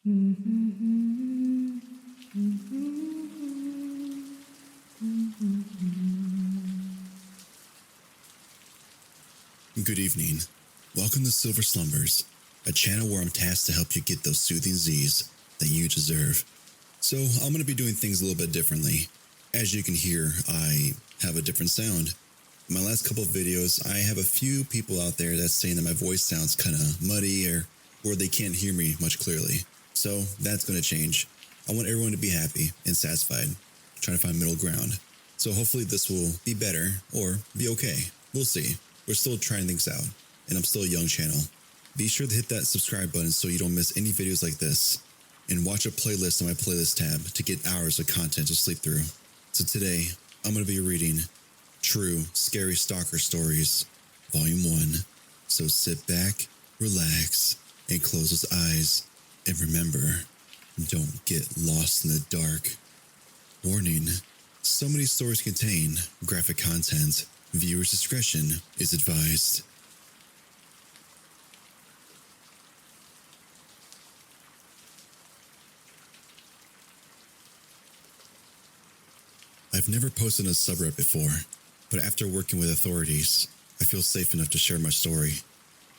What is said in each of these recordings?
Good evening. Welcome to Silver Slumbers, a channel where I'm tasked to help you get those soothing Z's that you deserve. So I'm going to be doing things a little bit differently. As you can hear, I have a different sound. In my last couple of videos, I have a few people out there that's saying that my voice sounds kind of muddy or they can't hear me much clearly. So that's going to change. I want everyone to be happy and satisfied. I'm trying to find middle ground. So hopefully this will be better or be okay. We'll see. We're still trying things out, and I'm still a young channel. Be sure to hit that subscribe button so you don't miss any videos like this, and watch a playlist on my playlist tab to get hours of content to sleep through. So today, I'm going to be reading True Scary Stalker Stories, Volume 1. So sit back, relax, and close those eyes, and remember, don't get lost in the dark. Warning, some of these stories contain graphic content. Viewers' discretion is advised. I've never posted on a subreddit before, but after working with authorities, I feel safe enough to share my story.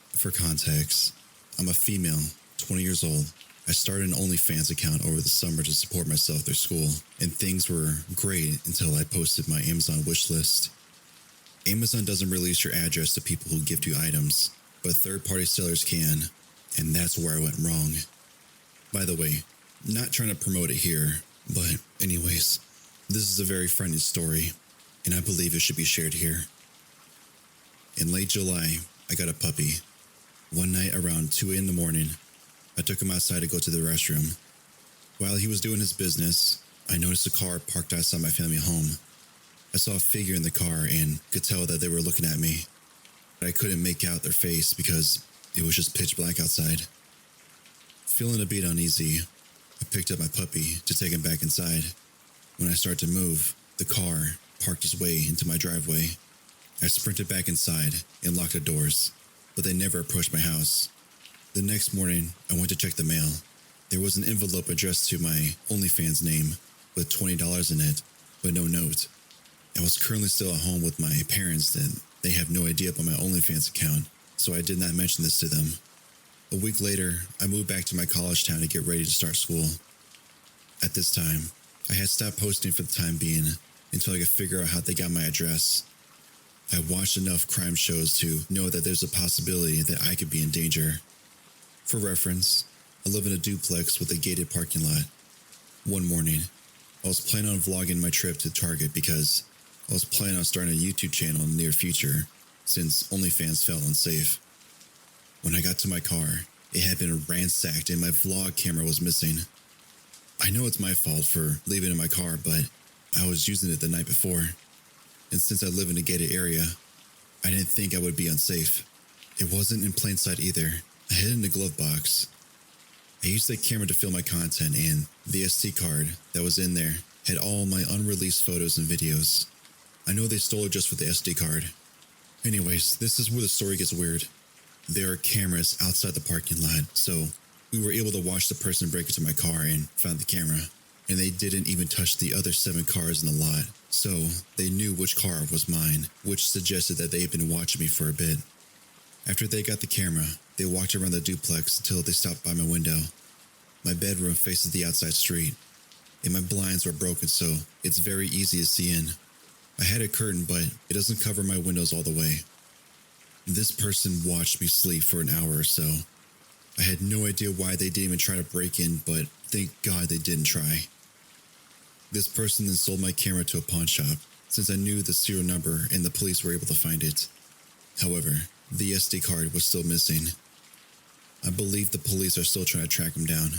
For context, I'm a female, 20 years old. I started an OnlyFans account over the summer to support myself through school, and things were great until I posted my Amazon wishlist. Amazon doesn't release your address to people who gift you items, but third-party sellers can, and that's where I went wrong. By the way, not trying to promote it here, but anyways, this is a very frightening story, and I believe it should be shared here. In late July, I got a puppy. One night around 2 a.m. in the morning, I took him outside to go to the restroom. While he was doing his business, I noticed a car parked outside my family home. I saw a figure in the car and could tell that they were looking at me, but I couldn't make out their face because it was just pitch black outside. Feeling a bit uneasy, I picked up my puppy to take him back inside. When I started to move, the car parked its way into my driveway. I sprinted back inside and locked the doors, but they never approached my house. The next morning, I went to check the mail. There was an envelope addressed to my OnlyFans name with $20 in it, but no note. I was currently still at home with my parents and they have no idea about my OnlyFans account, so I did not mention this to them. A week later, I moved back to my college town to get ready to start school. At this time, I had stopped posting for the time being until I could figure out how they got my address. I watched enough crime shows to know that there's a possibility that I could be in danger. For reference, I live in a duplex with a gated parking lot. One morning, I was planning on vlogging my trip to Target because I was planning on starting a YouTube channel in the near future, since OnlyFans felt unsafe. When I got to my car, it had been ransacked and my vlog camera was missing. I know it's my fault for leaving it in my car, but I was using it the night before. And since I live in a gated area, I didn't think I would be unsafe. It wasn't in plain sight either. I hid it in the glove box. I used that camera to film my content, and the SD card that was in there had all my unreleased photos and videos. I know they stole it just for the SD card. Anyways, this is where the story gets weird. There are cameras outside the parking lot, so we were able to watch the person break into my car and found the camera. And they didn't even touch the other 7 cars in the lot, so they knew which car was mine, which suggested that they had been watching me for a bit. After they got the camera, they walked around the duplex until they stopped by my window. My bedroom faces the outside street, and my blinds were broken, so it's very easy to see in. I had a curtain, but it doesn't cover my windows all the way. This person watched me sleep for an hour or so. I had no idea why they didn't even try to break in, but thank God they didn't try. This person then sold my camera to a pawn shop, since I knew the serial number and the police were able to find it. However, the SD card was still missing. I believe the police are still trying to track him down,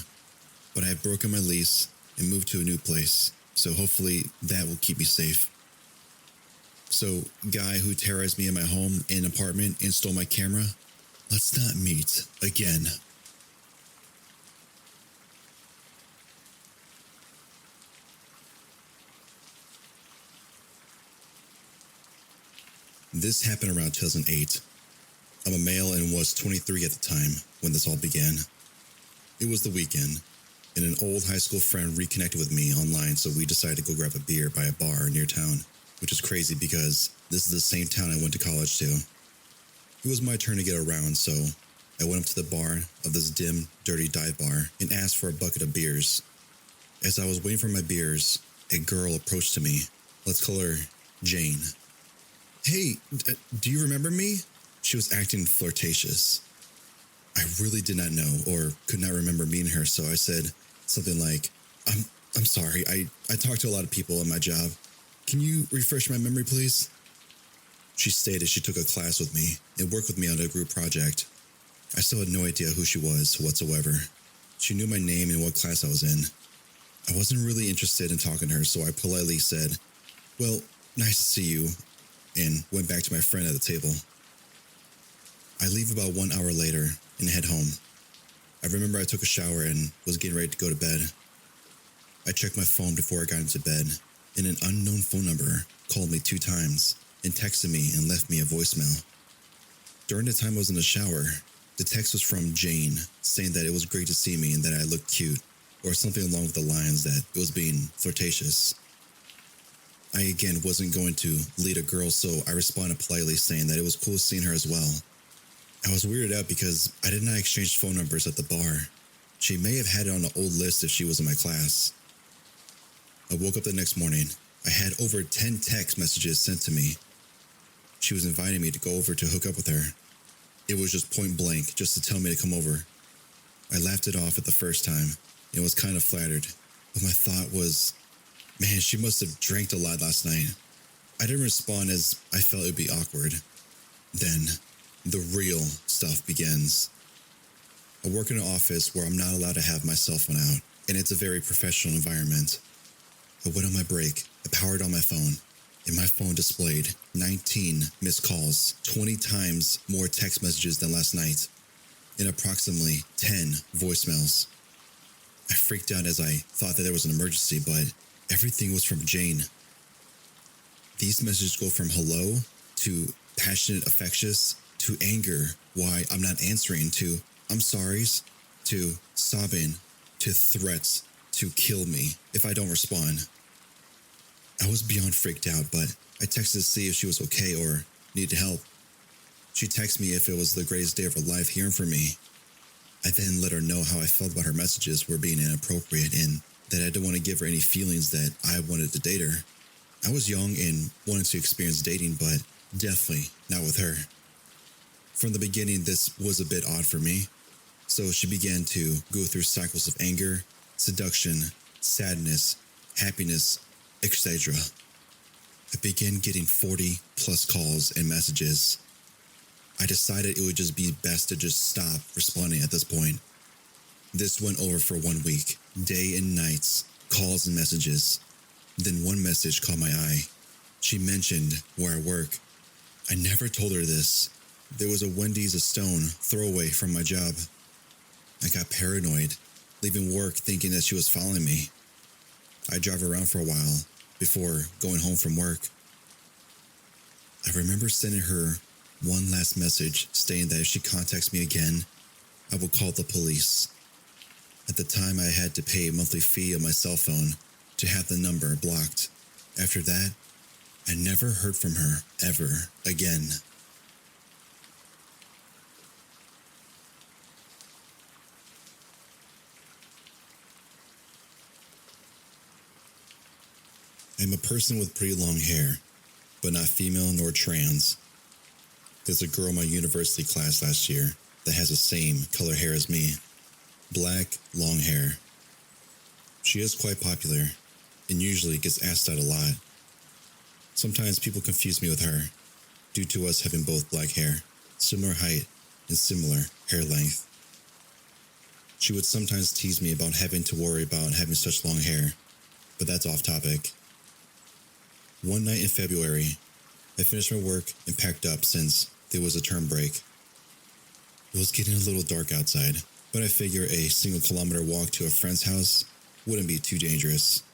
but I have broken my lease and moved to a new place, so hopefully that will keep me safe. So, guy who terrorized me in my home and apartment and stole my camera, let's not meet again. This happened around 2008. I'm a male and was 23 at the time when this all began. It was the weekend, and an old high school friend reconnected with me online, so we decided to go grab a beer by a bar near town, which is crazy because this is the same town I went to college to. It was my turn to get around, so I went up to the bar of this dim, dirty dive bar and asked for a bucket of beers. As I was waiting for my beers, a girl approached to me. Let's call her Jane. Hey, do you remember me? She was acting flirtatious. I really did not know or could not remember meeting her, so I said something like, I'm sorry, I talk to a lot of people in my job. Can you refresh my memory, please? She stated she took a class with me and worked with me on a group project. I still had no idea who she was whatsoever. She knew my name and what class I was in. I wasn't really interested in talking to her, so I politely said, well, nice to see you, and went back to my friend at the table. I leave about 1 hour later and head home. I remember I took a shower and was getting ready to go to bed. I checked my phone before I got into bed, and an unknown phone number called me 2 times and texted me and left me a voicemail. During the time I was in the shower, the text was from Jane, saying that it was great to see me and that I looked cute, or something along the lines that it was being flirtatious. I again wasn't going to lead a girl, so I responded politely saying that it was cool seeing her as well. I was weirded out because I did not exchange phone numbers at the bar. She may have had it on the old list if she was in my class. I woke up the next morning. I had over 10 text messages sent to me. She was inviting me to go over to hook up with her. It was just point blank, just to tell me to come over. I laughed it off at the first time and was kind of flattered, but my thought was, man, she must have drank a lot last night. I didn't respond as I felt it would be awkward. Then, the real stuff begins. I work in an office where I'm not allowed to have my cell phone out, and it's a very professional environment. I went on my break, I powered on my phone, and my phone displayed 19 missed calls, 20 times more text messages than last night, and approximately 10 voicemails. I freaked out as I thought that there was an emergency, but everything was from Jane. These messages go from hello to passionate, affectious, to anger, why I'm not answering, to I'm sorry's, to sobbing, to threats to kill me if I don't respond. I was beyond freaked out, but I texted to see if she was okay or needed help. She texted me if it was the greatest day of her life hearing from me. I then let her know how I felt about her messages were being inappropriate and that I didn't want to give her any feelings that I wanted to date her. I was young and wanted to experience dating, but definitely not with her. From the beginning, this was a bit odd for me, so she began to go through cycles of anger, seduction, sadness, happiness, etc. I began getting 40 plus calls and messages. I decided it would just be best to just stop responding at this point. This went over for 1 week, day and nights, calls and messages. Then one message caught my eye. She mentioned where I work. I never told her this. There was a Wendy's a stone throwaway from my job. I got paranoid, leaving work thinking that she was following me. I drove around for a while before going home from work. I remember sending her one last message stating that if she contacts me again, I will call the police. At the time, I had to pay a monthly fee on my cell phone to have the number blocked. After that, I never heard from her ever again. I'm a person with pretty long hair, but not female nor trans. There's a girl in my university class last year that has the same color hair as me. Black, long hair. She is quite popular and usually gets asked out a lot. Sometimes people confuse me with her due to us having both black hair, similar height, and similar hair length. She would sometimes tease me about having to worry about having such long hair, but that's off topic. One night in February, I finished my work and packed up since there was a term break. It was getting a little dark outside, but I figure a single-kilometer walk to a friend's house wouldn't be too dangerous.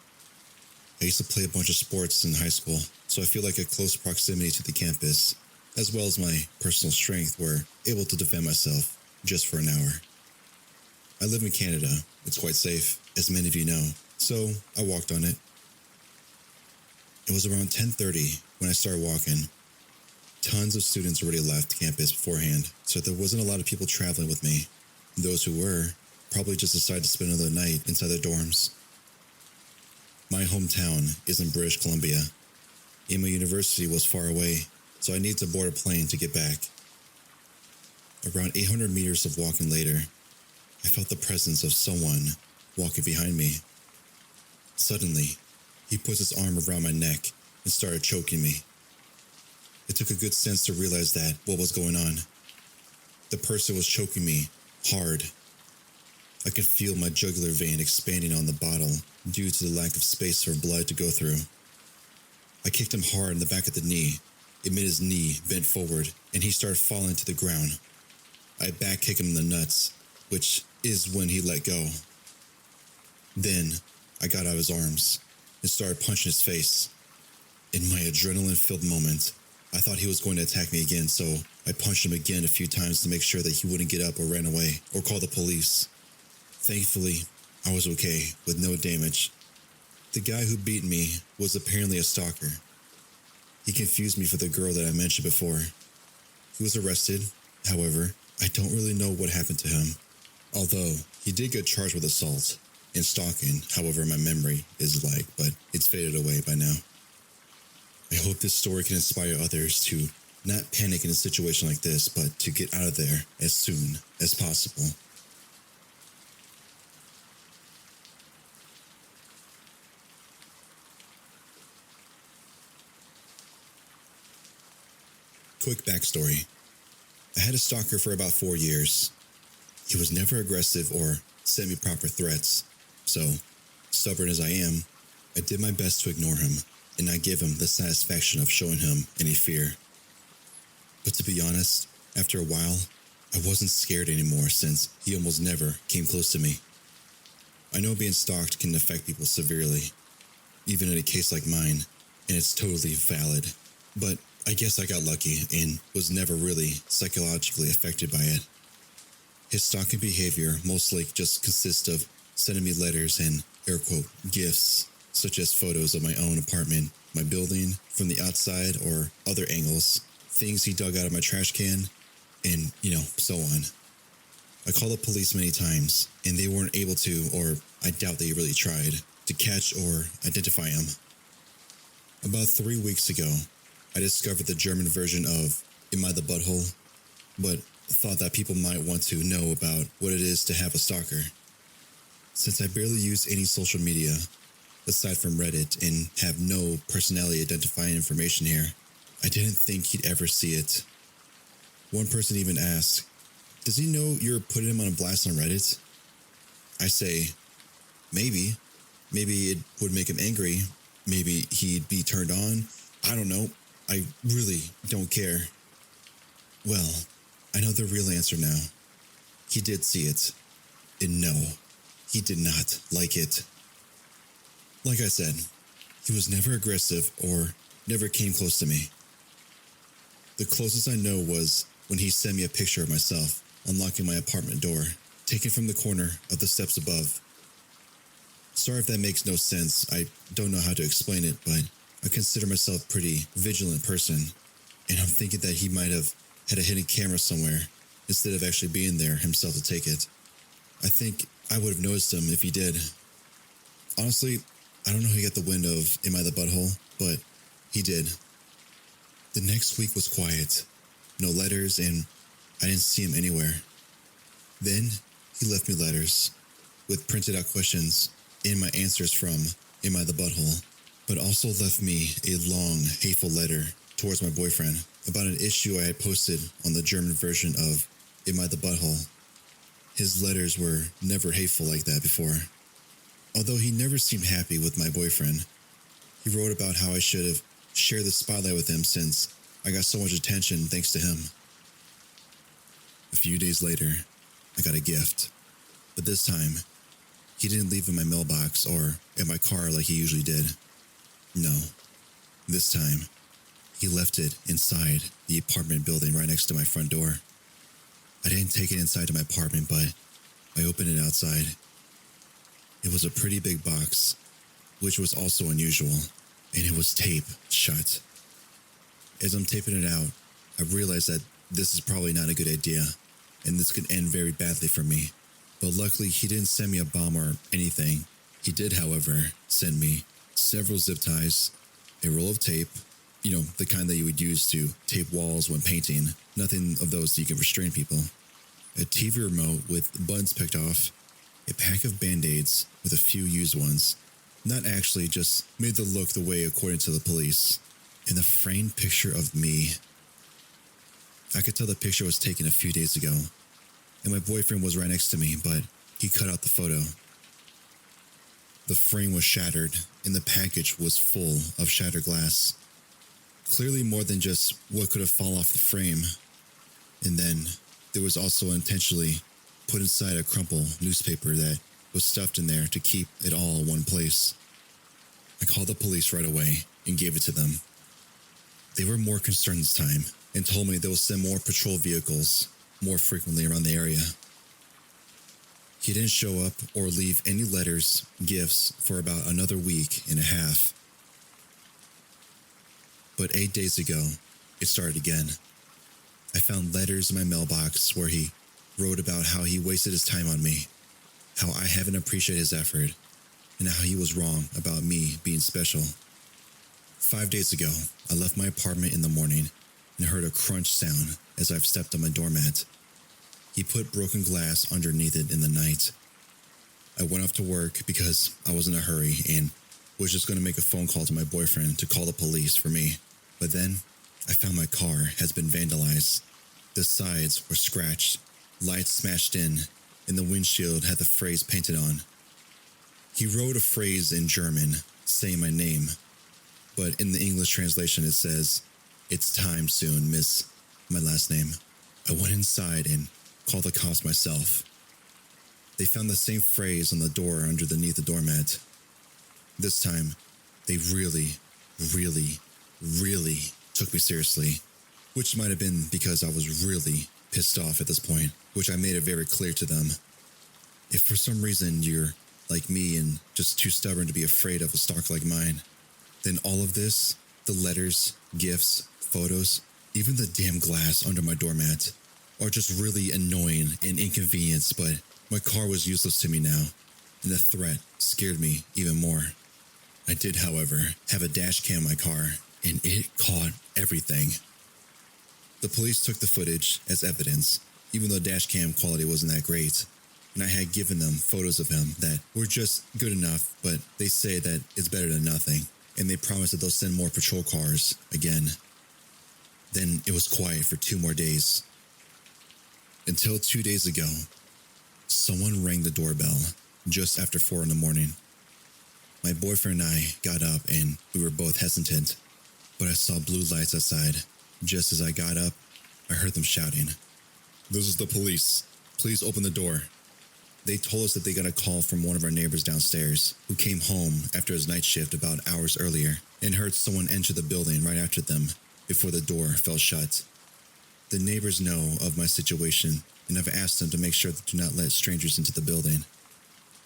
I used to play a bunch of sports in high school, so I feel like a close proximity to the campus, as well as my personal strength, were able to defend myself just for an hour. I live in Canada. It's quite safe, as many of you know, so I walked on it. It was around 10:30 when I started walking. Tons of students already left campus beforehand, so there wasn't a lot of people traveling with me. Those who were probably just decided to spend another night inside their dorms. My hometown is in British Columbia, and my university was far away, so I needed to board a plane to get back. Around 800 meters of walking later, I felt the presence of someone walking behind me. Suddenly, he put his arm around my neck and started choking me. It took a good sense to realize that what was going on. The person was choking me hard. I could feel my jugular vein expanding on the bottle due to the lack of space for blood to go through. I kicked him hard in the back of the knee. It made his knee bent forward, and he started falling to the ground. I back kicked him in the nuts, which is when he let go. Then, I got out of his arms and started punching his face. In my adrenaline-filled moment, I thought he was going to attack me again, so I punched him again a few times to make sure that he wouldn't get up or ran away or call the police. Thankfully, I was okay with no damage. The guy who beat me was apparently a stalker. He confused me for the girl that I mentioned before. He was arrested. However, I don't really know what happened to him. Although, he did get charged with assault and stalking, however my memory is like, but it's faded away by now. I hope this story can inspire others to not panic in a situation like this, but to get out of there as soon as possible. Quick backstory. I had a stalker for about 4 years. He was never aggressive or sent me proper threats, so, stubborn as I am, I did my best to ignore him and not give him the satisfaction of showing him any fear. But to be honest, after a while, I wasn't scared anymore since he almost never came close to me. I know being stalked can affect people severely, even in a case like mine, and it's totally valid. But I guess I got lucky and was never really psychologically affected by it. His stalking behavior mostly just consists of sending me letters and, air quote, gifts, such as photos of my own apartment, my building, from the outside or other angles, things he dug out of my trash can, and, so on. I called the police many times, and they weren't able to, or I doubt they really tried, to catch or identify him. About 3 weeks ago, I discovered the German version of Am I the Butthole, but thought that people might want to know about what it is to have a stalker. Since I barely use any social media, aside from Reddit, and have no personality identifying information here, I didn't think he'd ever see it. One person even asked, "Does he know you're putting him on a blast on Reddit?" I say, maybe. Maybe it would make him angry. Maybe he'd be turned on. I don't know. I really don't care. Well, I know the real answer now. He did see it. And no, he did not like it. Like I said, he was never aggressive or never came close to me. The closest I know was when he sent me a picture of myself unlocking my apartment door, taken from the corner of the steps above. Sorry if that makes no sense. I don't know how to explain it, but I consider myself a pretty vigilant person, and I'm thinking that he might have had a hidden camera somewhere instead of actually being there himself to take it. I think I would have noticed him if he did. Honestly, I don't know how he got the wind of Am I the Butthole, but he did. The next week was quiet. No letters, and I didn't see him anywhere. Then, he left me letters, with printed out questions, and my answers from Am I the Butthole, but also left me a long, hateful letter towards my boyfriend about an issue I had posted on the German version of Am I the Butthole. His letters were never hateful like that before. Although he never seemed happy with my boyfriend, he wrote about how I should have shared the spotlight with him since I got so much attention thanks to him. A few days later, I got a gift, but this time, he didn't leave it in my mailbox or at my car like he usually did. No, this time, he left it inside the apartment building right next to my front door. I didn't take it inside to my apartment, but I opened it outside. It was a pretty big box, which was also unusual, and it was taped shut. As I'm taping it out, I realized that this is probably not a good idea, and this could end very badly for me. But luckily, he didn't send me a bomb or anything. He did, however, send me several zip ties, a roll of tape, the kind that you would use to tape walls when painting. Nothing of those so you can restrain people. A TV remote with buttons picked off, a pack of Band-Aids with a few used ones. Not actually, just made the look the way according to the police. And a framed picture of me. I could tell the picture was taken a few days ago, and my boyfriend was right next to me, but he cut out the photo. The frame was shattered, and the package was full of shattered glass. Clearly more than just what could have fallen off the frame. And then there was also intentionally put inside a crumpled newspaper that was stuffed in there to keep it all in one place. I called the police right away and gave it to them. They were more concerned this time and told me they will send more patrol vehicles more frequently around the area. He didn't show up or leave any letters, gifts for about another week and a half. But 8 days ago, it started again. I found letters in my mailbox where he wrote about how he wasted his time on me, how I haven't appreciated his effort, and how he was wrong about me being special. 5 days ago, I left my apartment in the morning and heard a crunch sound as I've stepped on my doormat. He put broken glass underneath it in the night. I went off to work because I was in a hurry and was just going to make a phone call to my boyfriend to call the police for me. But then, I found my car has been vandalized. The sides were scratched, lights smashed in, and the windshield had the phrase painted on. He wrote a phrase in German saying my name, but in the English translation it says, "It's time soon, miss," my last name. I went inside and called the cops myself. They found the same phrase on the door underneath the doormat. This time, they really took me seriously, which might have been because I was really pissed off at this point, which I made it very clear to them. If for some reason you're like me and just too stubborn to be afraid of a stalker like mine, then all of this, the letters, gifts, photos, even the damn glass under my doormat, are just really annoying and inconvenient, but my car was useless to me now, and the threat scared me even more. I did, however, have a dash cam in my car, and it caught everything. The police took the footage as evidence, even though dash cam quality wasn't that great, and I had given them photos of him that were just good enough, but they say that it's better than nothing, and they promised that they'll send more patrol cars again. Then it was quiet for 2 more days. Until 2 days ago, someone rang the doorbell just after 4 in the morning. My boyfriend and I got up and we were both hesitant, but I saw blue lights outside. Just as I got up, I heard them shouting, "This is the police. Please open the door." They told us that they got a call from one of our neighbors downstairs who came home after his night shift about hours earlier and heard someone enter the building right after them before the door fell shut. The neighbors know of my situation and I've asked them to make sure that do not let strangers into the building.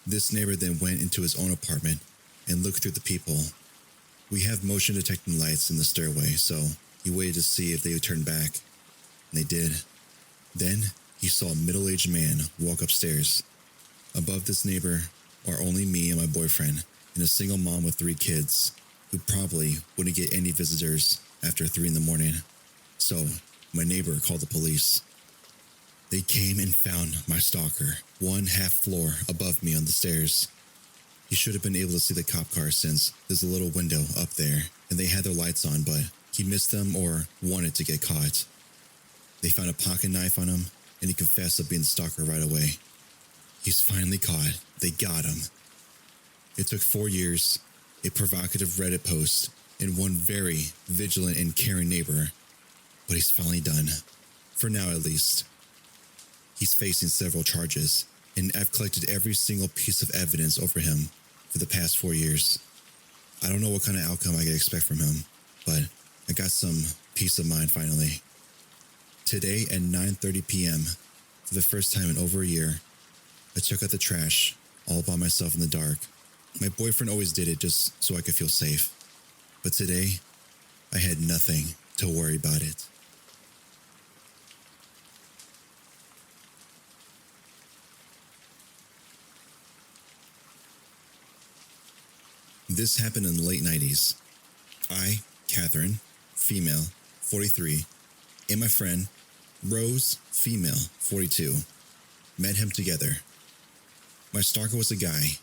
This neighbor then went into his own apartment and looked through the people. We have motion detecting lights in the stairway, so he waited to see if they would turn back, and they did. Then he saw a middle-aged man walk upstairs. Above this neighbor are only me and my boyfriend and a single mom with 3 kids who probably wouldn't get any visitors after 3 in the morning. So my neighbor called the police. They came and found my stalker 1/2 floor above me on the stairs. He should have been able to see the cop car since there's a little window up there and they had their lights on, but he missed them or wanted to get caught. They found a pocket knife on him and he confessed to being the stalker right away. He's finally caught. They got him. It took 4 years, a provocative Reddit post, and one very vigilant and caring neighbor, but he's finally done. For now, at least. He's facing several charges, and I've collected every single piece of evidence over him for the past 4 years. I don't know what kind of outcome I can expect from him, but I got some peace of mind finally. Today at 9:30 p.m., for the first time in over a year, I took out the trash all by myself in the dark. My boyfriend always did it just so I could feel safe. But today, I had nothing to worry about it. This happened in the late 90s. I, Catherine, female, 43, and my friend, Rose, female, 42, met him together. My stalker was a guy.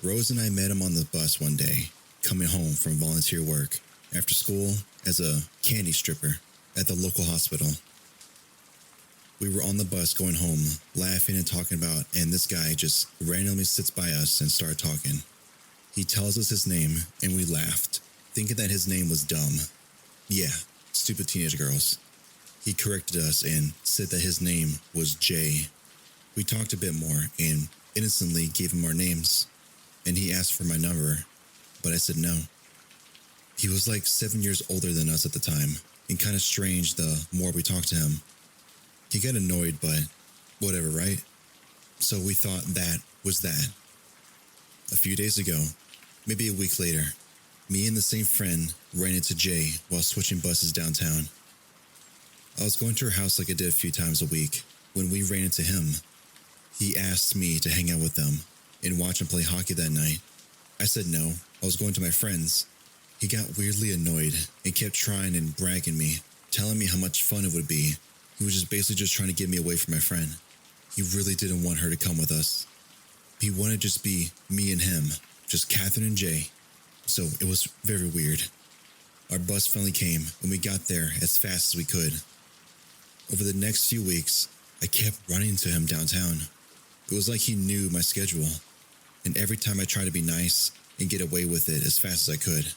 Rose and I met him on the bus one day, coming home from volunteer work after school as a candy stripper at the local hospital. We were on the bus going home, laughing and talking about, and this guy just randomly sits by us and started talking. He tells us his name, and we laughed, thinking that his name was dumb. Yeah, stupid teenage girls. He corrected us and said that his name was Jay. We talked a bit more and innocently gave him our names, and he asked for my number, but I said no. He was like 7 years older than us at the time, and kind of strange the more we talked to him. He got annoyed, but whatever, right? So we thought that was that. A few days ago, maybe a week later, me and the same friend ran into Jay while switching buses downtown. I was going to her house like I did a few times a week when we ran into him. He asked me to hang out with them and watch him play hockey that night. I said no, I was going to my friends. He got weirdly annoyed and kept trying and bragging me, telling me how much fun it would be. He was basically just trying to get me away from my friend. He really didn't want her to come with us. He wanted to just be me and him, just Catherine and Jay. So it was very weird. Our bus finally came and we got there as fast as we could. Over the next few weeks, I kept running into him downtown. It was like he knew my schedule. And every time I tried to be nice and get away with it as fast as I could.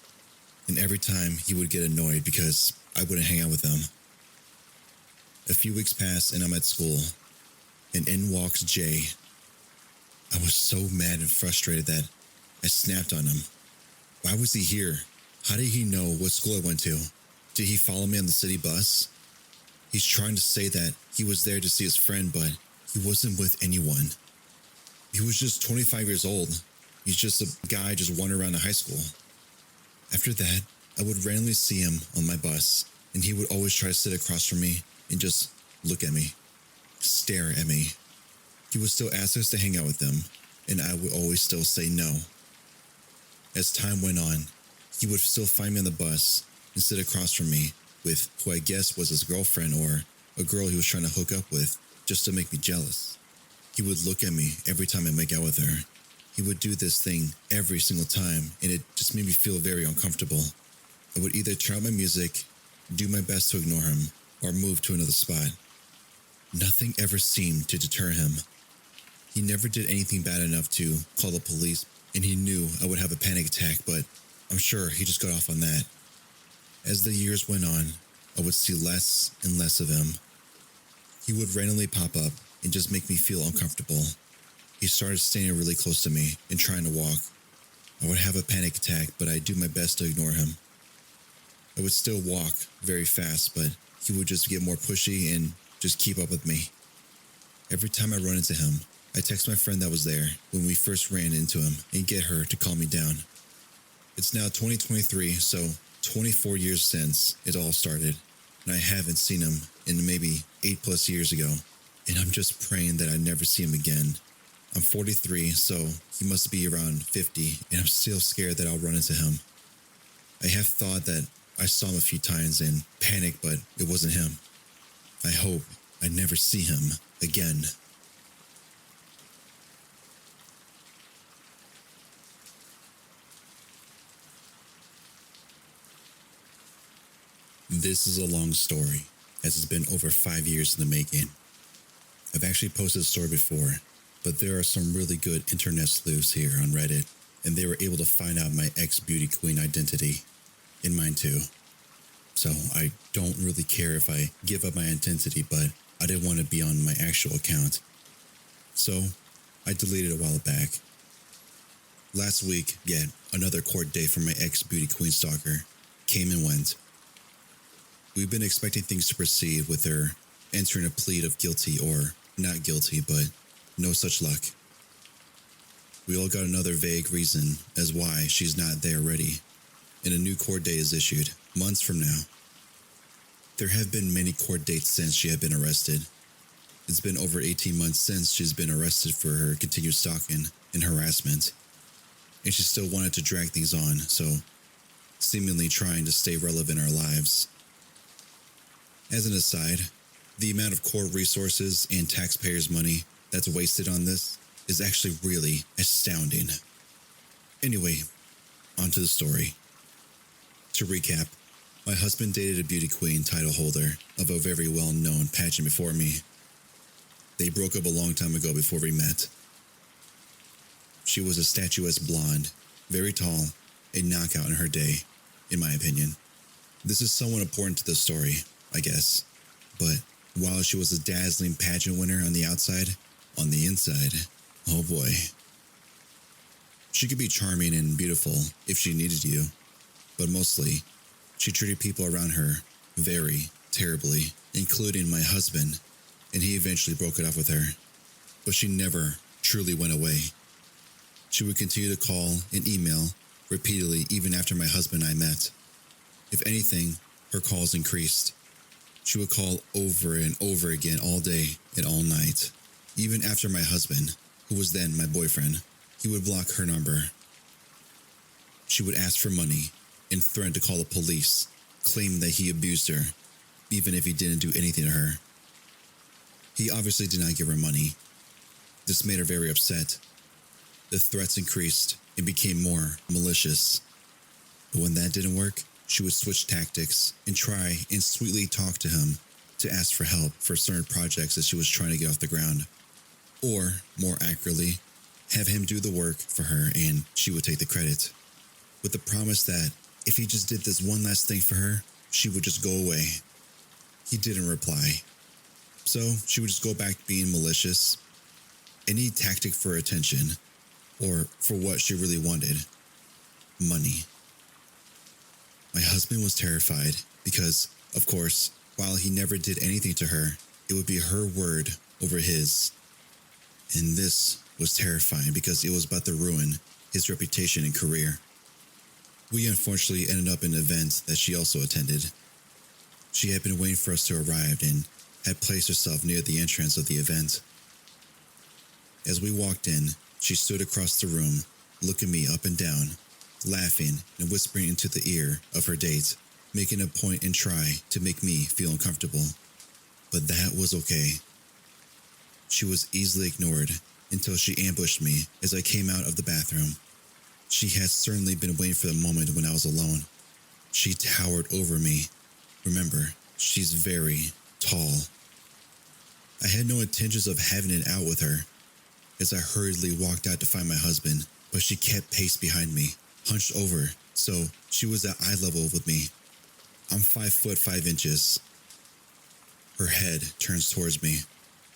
And every time he would get annoyed because I wouldn't hang out with him. A few weeks passed and I'm at school. And in walks Jay. I was so mad and frustrated that I snapped on him. Why was he here? How did he know what school I went to? Did he follow me on the city bus? He's trying to say that he was there to see his friend, but he wasn't with anyone. He was just 25 years old. He's just a guy just wandering around the high school. After that, I would randomly see him on my bus, and he would always try to sit across from me and just look at me, stare at me. He would still ask us to hang out with him, and I would always still say no. As time went on, he would still find me on the bus and sit across from me with who I guess was his girlfriend or a girl he was trying to hook up with just to make me jealous. He would look at me every time I make out with her. He would do this thing every single time, and it just made me feel very uncomfortable. I would either turn on my music, do my best to ignore him, or move to another spot. Nothing ever seemed to deter him. He never did anything bad enough to call the police, and he knew I would have a panic attack, but I'm sure he just got off on that. As the years went on, I would see less and less of him. He would randomly pop up and just make me feel uncomfortable. He started standing really close to me and trying to walk. I would have a panic attack, but I'd do my best to ignore him. I would still walk very fast, but he would just get more pushy and just keep up with me. Every time I run into him, I text my friend that was there when we first ran into him and get her to calm me down. It's now 2023, so 24 years since it all started, and I haven't seen him in maybe 8+ years ago, and I'm just praying that I never see him again. I'm 43, so he must be around 50, and I'm still scared that I'll run into him. I have thought that I saw him a few times and panicked, but it wasn't him. I hope I never see him again. This is a long story, as it's been over 5 years in the making. I've actually posted a story before, but there are some really good internet sleuths here on Reddit, and they were able to find out my ex-beauty queen identity, and mine too. So I don't really care if I give up my identity, but I didn't want to be on my actual account. So I deleted it a while back. Last week, yet another court date for my ex-beauty queen stalker came and went. We've been expecting things to proceed with her entering a plea of guilty or not guilty, but No such luck. We all got another vague reason as why she's not there ready, and a new court date is issued, months from now. There have been many court dates since she had been arrested. It's been over 18 months since she's been arrested for her continued stalking and harassment, and she still wanted to drag things on, so seemingly trying to stay relevant in our lives. As an aside, the amount of court resources and taxpayers' money that's wasted on this is actually really astounding. Anyway, on to the story. To recap, my husband dated a beauty queen title holder of a very well-known pageant before me. They broke up a long time ago before we met. She was a statuesque blonde, very tall, a knockout in her day, in my opinion. This is somewhat important to the story, I guess, but while she was a dazzling pageant winner on the outside, on the inside, oh boy. She could be charming and beautiful if she needed you, but mostly, she treated people around her very terribly, including my husband, and he eventually broke it off with her. But she never truly went away. She would continue to call and email repeatedly even after my husband and I met. If anything, her calls increased. She would call over and over again all day and all night. Even after my husband, who was then my boyfriend, he would block her number. She would ask for money and threaten to call the police, claiming that he abused her, even if he didn't do anything to her. He obviously did not give her money. This made her very upset. The threats increased and became more malicious. But when that didn't work, she would switch tactics and try and sweetly talk to him to ask for help for certain projects that she was trying to get off the ground. Or, more accurately, have him do the work for her and she would take the credit, with the promise that if he just did this one last thing for her, she would just go away. He didn't reply. So she would just go back to being malicious. Any tactic for attention, or for what she really wanted, money. My husband was terrified because, of course, while he never did anything to her, it would be her word over his. And this was terrifying because it was about to ruin his reputation and career. We unfortunately ended up in an event that she also attended. She had been waiting for us to arrive and had placed herself near the entrance of the event. As we walked in, she stood across the room, looking me up and down, laughing and whispering into the ear of her date, making a point and try to make me feel uncomfortable. But that was okay. She was easily ignored until she ambushed me as I came out of the bathroom. She had certainly been waiting for the moment when I was alone. She towered over me. Remember, she's very tall. I had no intentions of having it out with her as I hurriedly walked out to find my husband, but she kept pace behind me, hunched over, so she was at eye level with me. I'm 5 foot 5 inches. Her head turns towards me.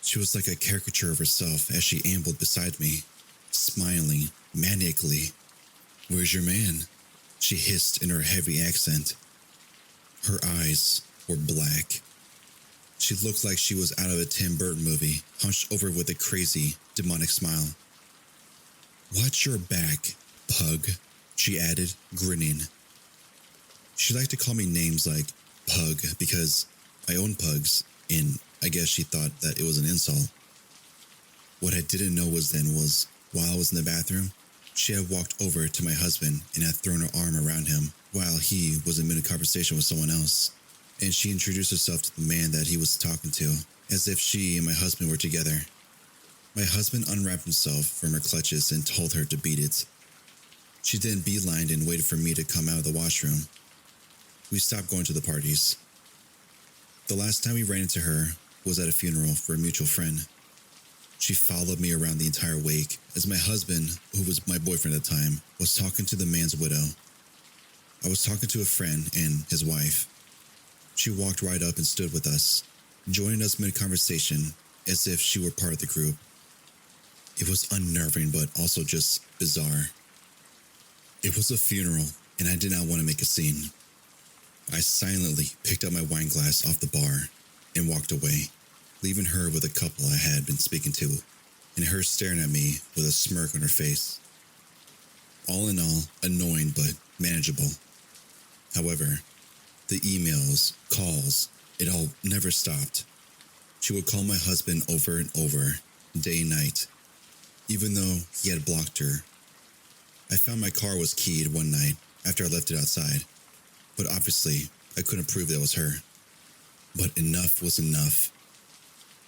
She was like a caricature of herself as she ambled beside me, smiling maniacally. "Where's your man?" she hissed in her heavy accent. Her eyes were black. She looked like she was out of a Tim Burton movie, hunched over with a crazy, demonic smile. "Watch your back, pug," she added, grinning. She liked to call me names like Pug because I own pugs, and I guess she thought that it was an insult. What I didn't know was while I was in the bathroom, she had walked over to my husband and had thrown her arm around him while he was in mid-conversation with someone else, and she introduced herself to the man that he was talking to, as if she and my husband were together. My husband unwrapped himself from her clutches and told her to beat it. She then beelined and waited for me to come out of the washroom. We stopped going to the parties. The last time we ran into her was at a funeral for a mutual friend. She followed me around the entire wake as my husband, who was my boyfriend at the time, was talking to the man's widow. I was talking to a friend and his wife. She walked right up and stood with us, joining us mid-conversation as if she were part of the group. It was unnerving but also just bizarre. It was a funeral and I did not want to make a scene. I silently picked up my wine glass off the bar and walked away, leaving her with a couple I had been speaking to. and her staring at me with a smirk on her face. All in all, annoying but manageable. However, the emails, calls, it all never stopped. She would call my husband over and over, day and night, even though he had blocked her. I found my car was keyed one night after I left it outside, but obviously I couldn't prove that it was her. But enough was enough.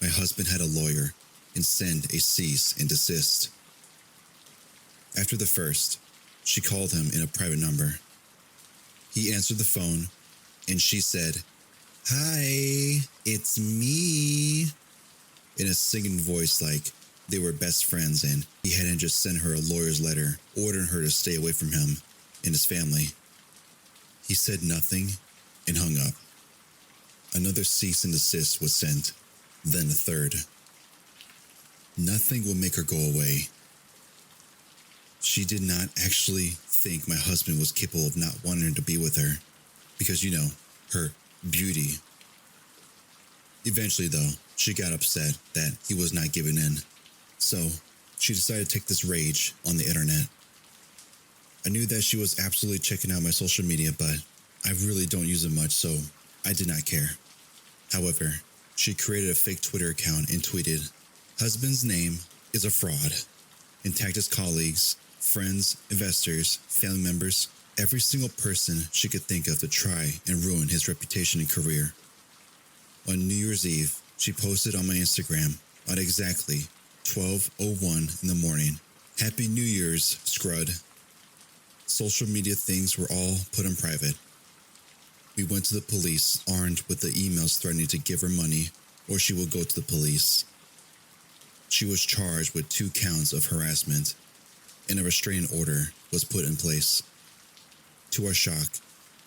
My husband had a lawyer and sent a cease and desist. After the first, she called him in a private number. He answered the phone, and she said, "Hi, it's me," in a singing voice like they were best friends and he hadn't just sent her a lawyer's letter ordering her to stay away from him and his family. He said nothing and hung up. Another cease and desist was sent, then a third. Nothing would make her go away. She did not actually think my husband was capable of not wanting to be with her because, her beauty. Eventually, though, she got upset that he was not giving in. So, she decided to take this rage on the internet. I knew that she was absolutely checking out my social media, but I really don't use it much, so I did not care. However, she created a fake Twitter account and tweeted, "Husband's name is a fraud," and tagged his colleagues, friends, investors, family members, every single person she could think of to try and ruin his reputation and career. On New Year's Eve, she posted on my Instagram at exactly 12:01 in the morning, "Happy New Year's, Scrud." Social media things were all put in private. We went to the police armed with the emails threatening to give her money or she would go to the police. She was charged with 2 counts of harassment, and a restraining order was put in place. To our shock,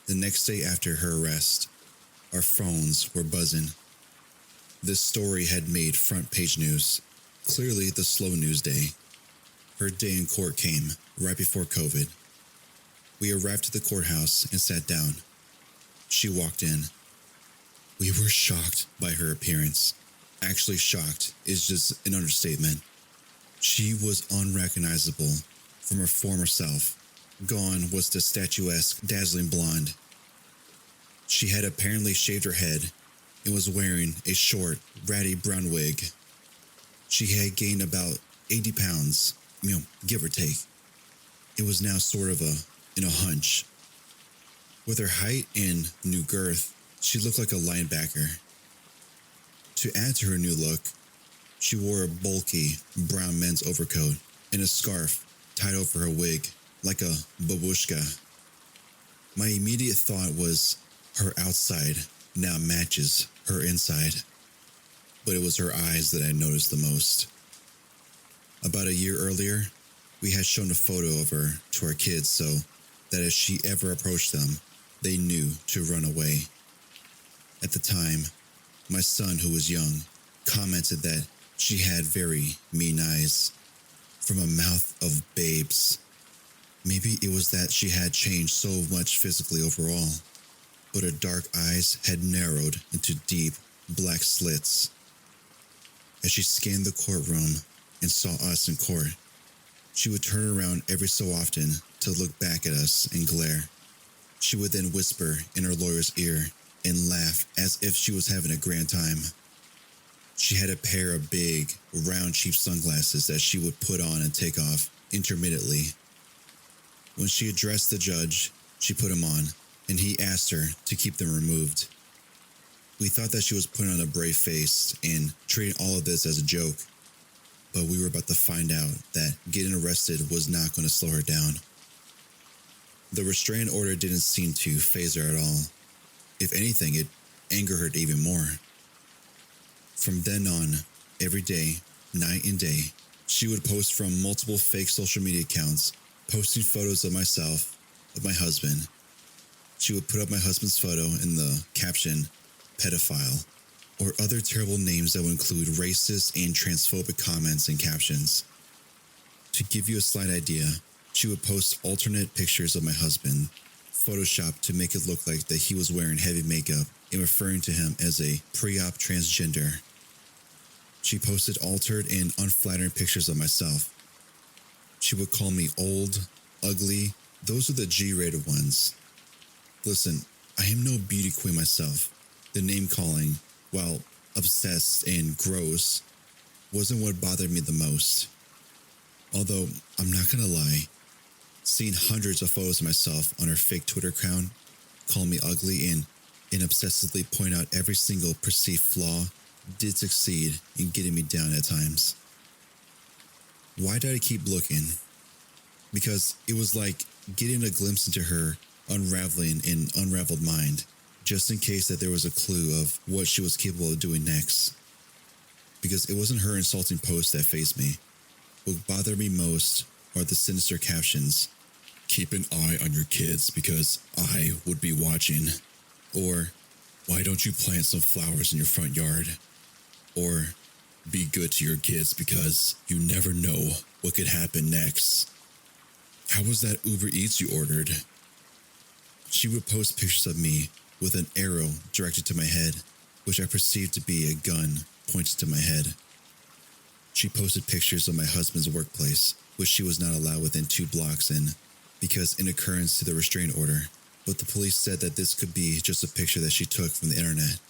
the next day after her arrest, our phones were buzzing. This story had made front page news, clearly the slow news day. Her day in court came right before COVID. We arrived at the courthouse and sat down. She walked in. We were shocked by her appearance. Actually, shocked is just an understatement. She was unrecognizable from her former self. Gone was the statuesque, dazzling blonde. She had apparently shaved her head and was wearing a short, ratty brown wig. She had gained about 80 pounds, give or take. It was now sort of a hunch. With her height and new girth, she looked like a linebacker. To add to her new look, she wore a bulky brown men's overcoat and a scarf tied over her wig like a babushka. My immediate thought was her outside now matches her inside, but it was her eyes that I noticed the most. About a year earlier, we had shown a photo of her to our kids so that if she ever approached them, they knew to run away. At the time, my son, who was young, commented that she had very mean eyes, from a mouth of babes. Maybe it was that she had changed so much physically overall, but her dark eyes had narrowed into deep, black slits. As she scanned the courtroom and saw us in court, she would turn around every so often to look back at us and glare. She would then whisper in her lawyer's ear and laugh as if she was having a grand time. She had a pair of big, round, cheap sunglasses that she would put on and take off intermittently. When she addressed the judge, she put them on, and he asked her to keep them removed. We thought that she was putting on a brave face and treating all of this as a joke, but we were about to find out that getting arrested was not going to slow her down. The restraining order didn't seem to faze her at all. If anything, it angered her even more. From then on, every day, night and day, she would post from multiple fake social media accounts, posting photos of myself, of my husband. She would put up my husband's photo in the caption, "pedophile," or other terrible names that would include racist and transphobic comments and captions. To give you a slight idea, she would post alternate pictures of my husband, photoshopped to make it look like that he was wearing heavy makeup and referring to him as a pre-op transgender. She posted altered and unflattering pictures of myself. She would call me old, ugly. Those are the G-rated ones. Listen, I am no beauty queen myself. The name-calling, while obsessed and gross, wasn't what bothered me the most. Although, I'm not gonna lie, seeing hundreds of photos of myself on her fake Twitter account, call me ugly, and obsessively point out every single perceived flaw did succeed in getting me down at times. Why did I keep looking? Because it was like getting a glimpse into her unraveling an unraveled mind, just in case that there was a clue of what she was capable of doing next. Because it wasn't her insulting posts that fazed me. What bothered me most are the sinister captions. Keep an eye on your kids because I would be watching. Or, why don't you plant some flowers in your front yard? Or, be good to your kids because you never know what could happen next. How was that Uber Eats you ordered? She would post pictures of me with an arrow directed to my head, which I perceived to be a gun pointed to my head. She posted pictures of my husband's workplace, which she was not allowed within 2 blocks in, because in occurrence to the restraining order, but the police said that this could be just a picture that she took from the internet.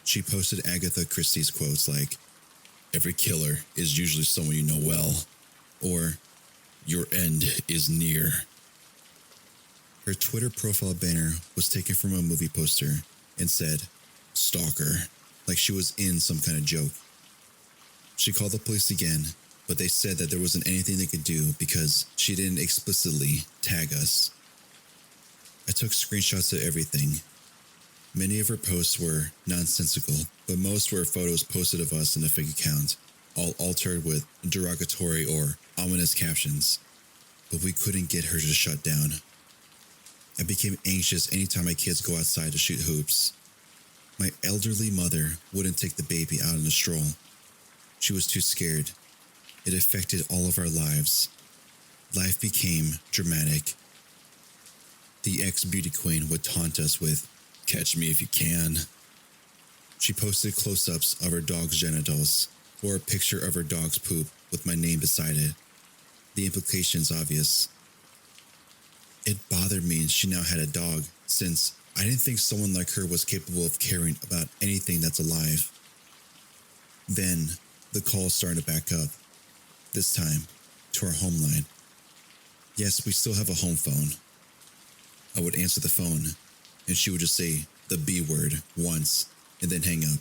She posted Agatha Christie's quotes like, "Every killer is usually someone you know well," or, "Your end is near." Her Twitter profile banner was taken from a movie poster and said, "Stalker," like she was in some kind of joke. She called the police again, but they said that there wasn't anything they could do because she didn't explicitly tag us. I took screenshots of everything. Many of her posts were nonsensical, but most were photos posted of us in a fake account, all altered with derogatory or ominous captions. But we couldn't get her to shut down. I became anxious anytime my kids go outside to shoot hoops. My elderly mother wouldn't take the baby out on a stroll. She was too scared. It affected all of our lives. Life became dramatic. The ex-beauty queen would taunt us with, "Catch me if you can." She posted close-ups of her dog's genitals, or a picture of her dog's poop with my name beside it. The implication's obvious. It bothered me she now had a dog, since I didn't think someone like her was capable of caring about anything that's alive. Then, the calls started to back up. This time, to our home line. Yes, we still have a home phone. I would answer the phone, and she would just say the B word once, and then hang up.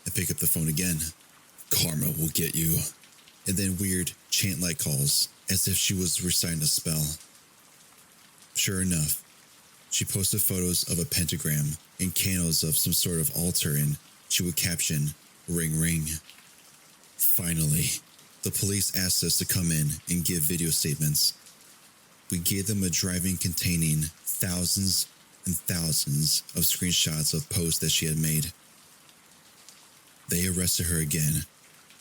I pick up the phone again. "Karma will get you." And then weird chant-like calls, as if she was reciting a spell. Sure enough, she posted photos of a pentagram and candles of some sort of altar, and she would caption, "Ring ring." Finally, the police asked us to come in and give video statements. We gave them a drive-in containing thousands and thousands of screenshots of posts that she had made. They arrested her again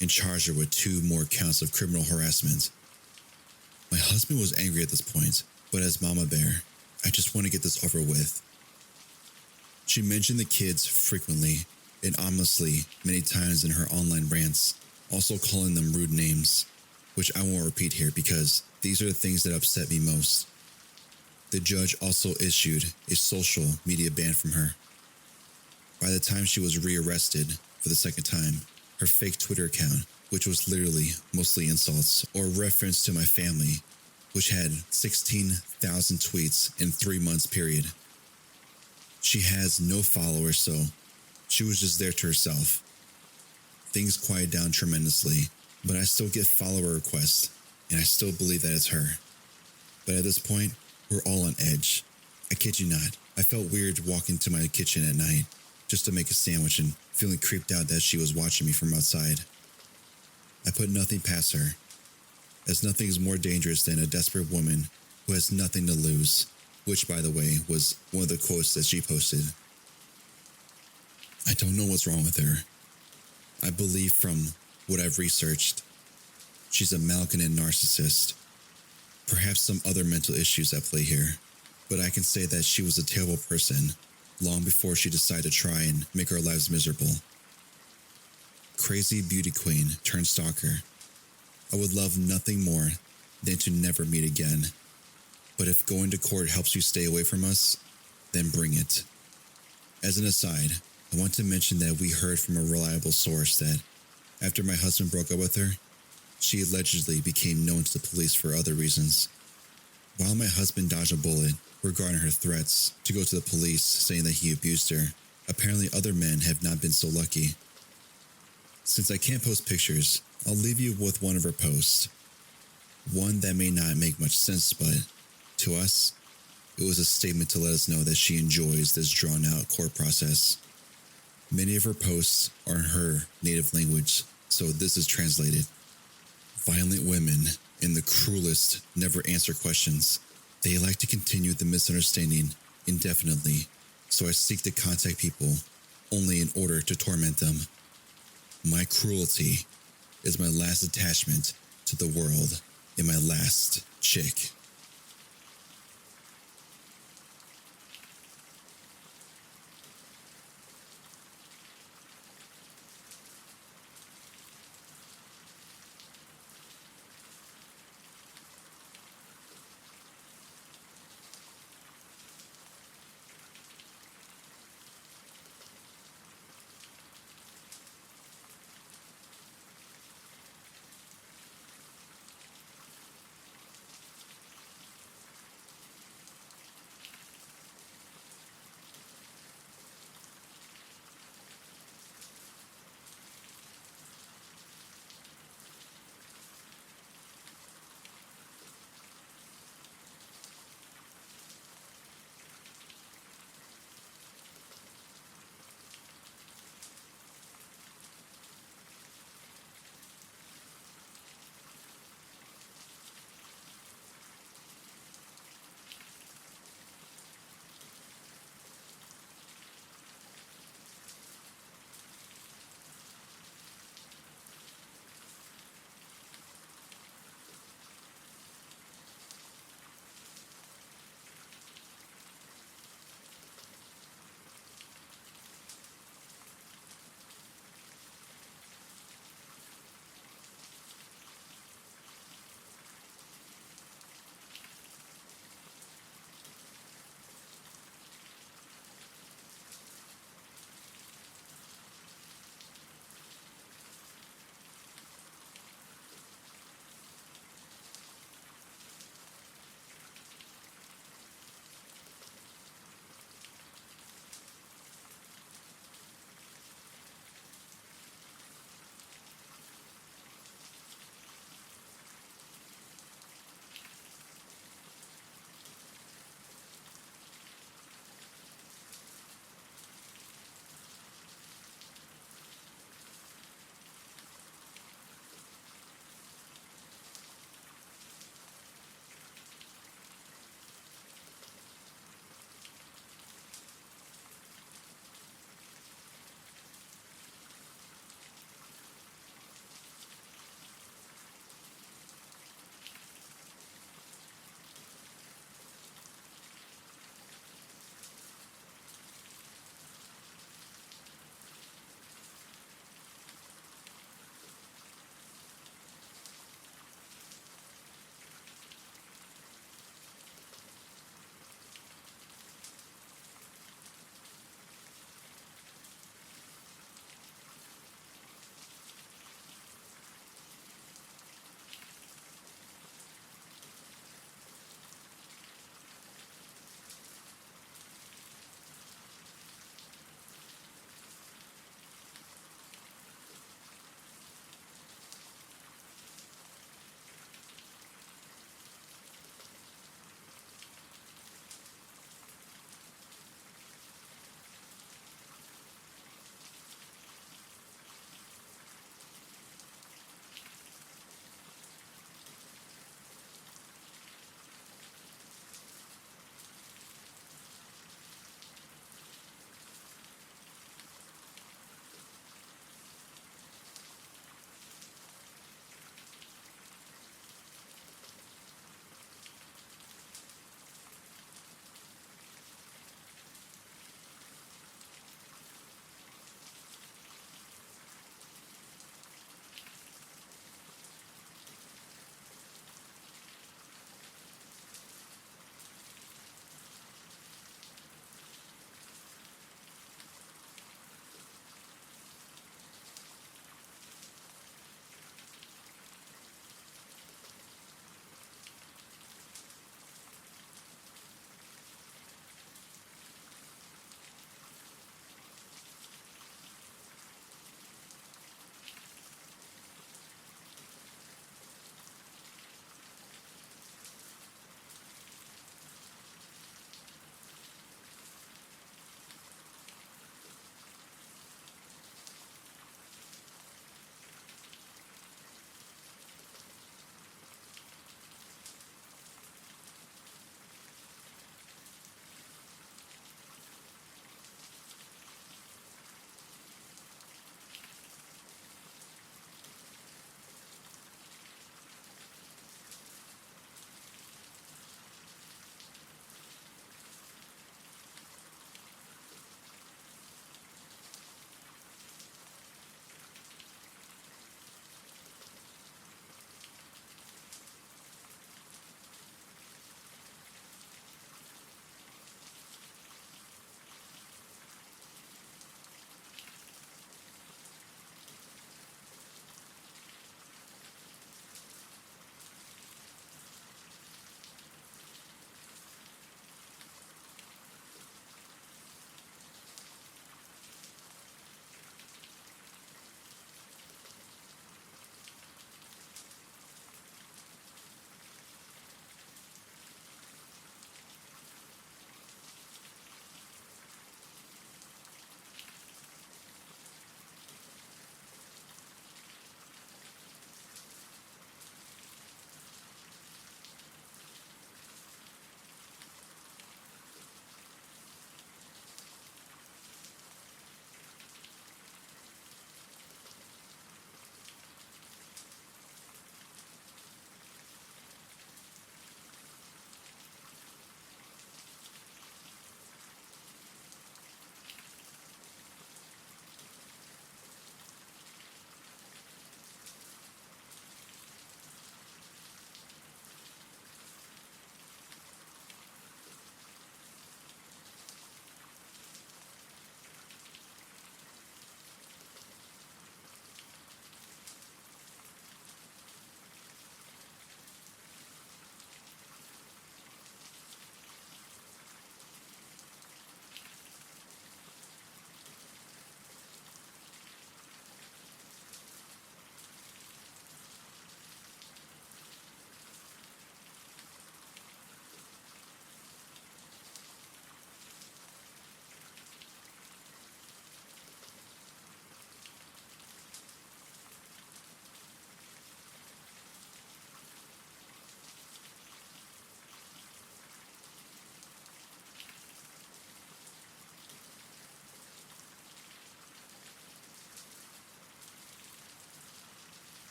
and charged her with 2 more counts of criminal harassment. My husband was angry at this point, but as Mama Bear, I just want to get this over with. She mentioned the kids frequently and ominously many times in her online rants, also calling them rude names, which I won't repeat here because these are the things that upset me most. The judge also issued a social media ban from her. By the time she was rearrested for the second time, her fake Twitter account, which was literally mostly insults or reference to my family, which had 16,000 tweets in 3 months period. She has no followers, so she was just there to herself. Things quiet down tremendously, but I still get follower requests, and I still believe that it's her. But at this point, we're all on edge. I kid you not, I felt weird walking to my kitchen at night just to make a sandwich and feeling creeped out that she was watching me from outside. I put nothing past her, as nothing is more dangerous than a desperate woman who has nothing to lose, which, by the way, was one of the quotes that she posted. I don't know what's wrong with her. I believe from what I've researched, she's a malignant narcissist. Perhaps some other mental issues at play here, but I can say that she was a terrible person long before she decided to try and make our lives miserable. crazy beauty queen turned stalker. I would love nothing more than to never meet again. But if going to court helps you stay away from us, then bring it. As an aside, I want to mention that we heard from a reliable source that after my husband broke up with her, she allegedly became known to the police for other reasons. While my husband dodged a bullet regarding her threats to go to the police saying that he abused her, apparently other men have not been so lucky. Since I can't post pictures, I'll leave you with one of her posts. One that may not make much sense, but to us, it was a statement to let us know that she enjoys this drawn-out court process. Many of her posts are in her native language, so this is translated. Violent women and the cruelest never answer questions. They like to continue the misunderstanding indefinitely, so I seek to contact people only in order to torment them. My cruelty is my last attachment to the world and my last chick.